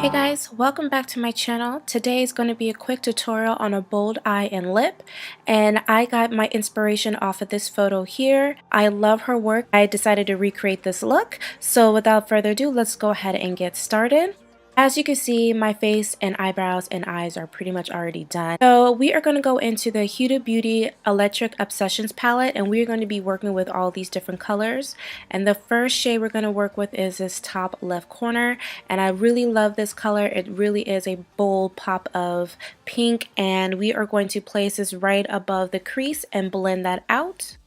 Hey guys, welcome back to my channel. Today is going to be a quick tutorial on a bold eye and lip, and I got my inspiration off of this photo here. I love her work. I decided to recreate this look, so without further ado, let's go ahead and get started. As you can see, my face and eyebrows and eyes are pretty much already done. So we are going to go into the Huda Beauty Electric Obsessions palette, and we're going to be working with all these different colors. And the first shade we're going to work with is this top left corner, and I really love this color. It really is a bold pop of pink, and we are going to place this right above the crease and blend that out.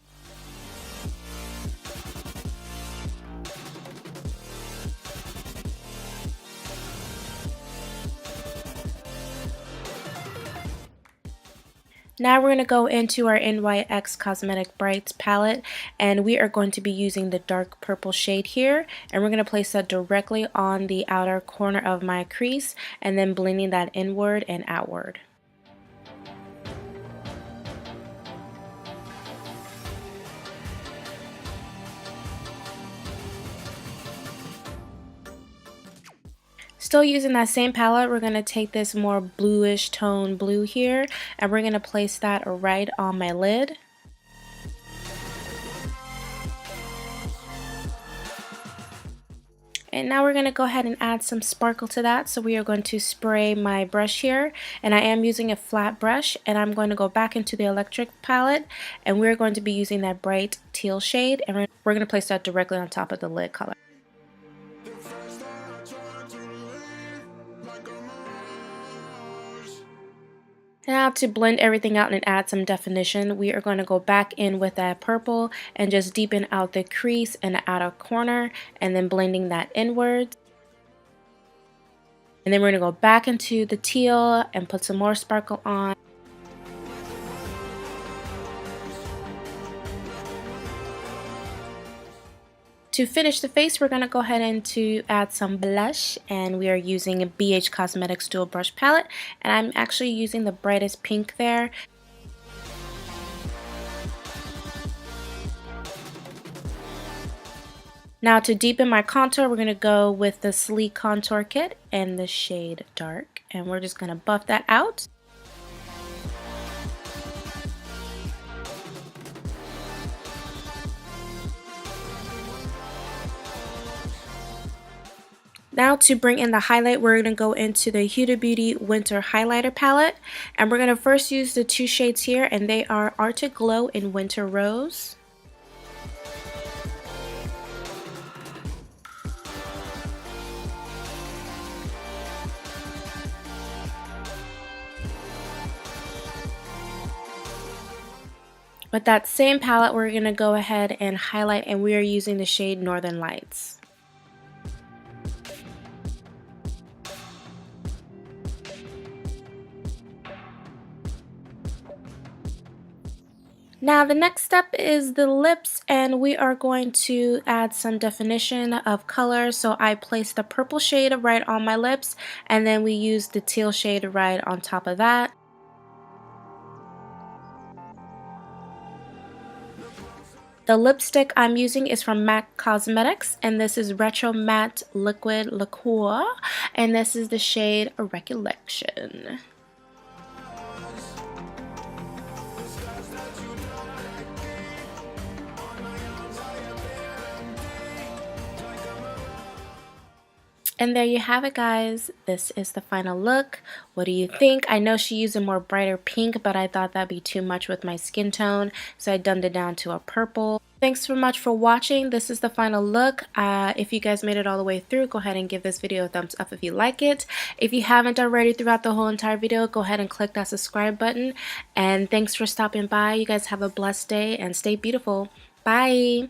Now we're going to go into our NYX Cosmetic Brights palette, and we are going to be using the dark purple shade here, and we're going to place that directly on the outer corner of my crease and then blending that inward and outward. Still using that same palette, we're going to take this more bluish tone blue here, and we're going to place that right on my lid. And now we're going to go ahead and add some sparkle to that. So we are going to spray my brush here, and I am using a flat brush, and I'm going to go back into the electric palette, and we're going to be using that bright teal shade, and we're going to place that directly on top of the lid color. Now to blend everything out and add some definition, we are going to go back in with that purple and just deepen out the crease and the outer corner, and then blending that inward. And then we're going to go back into the teal and put some more sparkle on. To finish the face, we're going to go ahead and add some blush, and we are using a BH Cosmetics Dual Brush Palette, and I'm actually using the brightest pink there. Now to deepen my contour, we're going to go with the Sleek Contour Kit and the shade Dark, and we're just going to buff that out. Now to bring in the highlight, we're going to go into the Huda Beauty Winter Highlighter Palette, and we're going to first use the two shades here, and they are Arctic Glow and Winter Rose. With that same palette, we're going to go ahead and highlight, and we are using the shade Northern Lights. Now the next step is the lips, and we are going to add some definition of color. So I placed the purple shade right on my lips, and then we used the teal shade right on top of that. The lipstick I'm using is from MAC Cosmetics, and this is Retro Matte Liquid Liqueur, and this is the shade Recollection. And there you have it, guys. This is the final look. What do you think? I know she used a more brighter pink, but I thought that'd be too much with my skin tone, so I dumbed it down to a purple. Thanks so much for watching. This is the final look. If you guys made it all the way through, go ahead and give this video a thumbs up if you like it. If you haven't already throughout the whole entire video, go ahead and click that subscribe button. And thanks for stopping by. You guys have a blessed day and stay beautiful. Bye!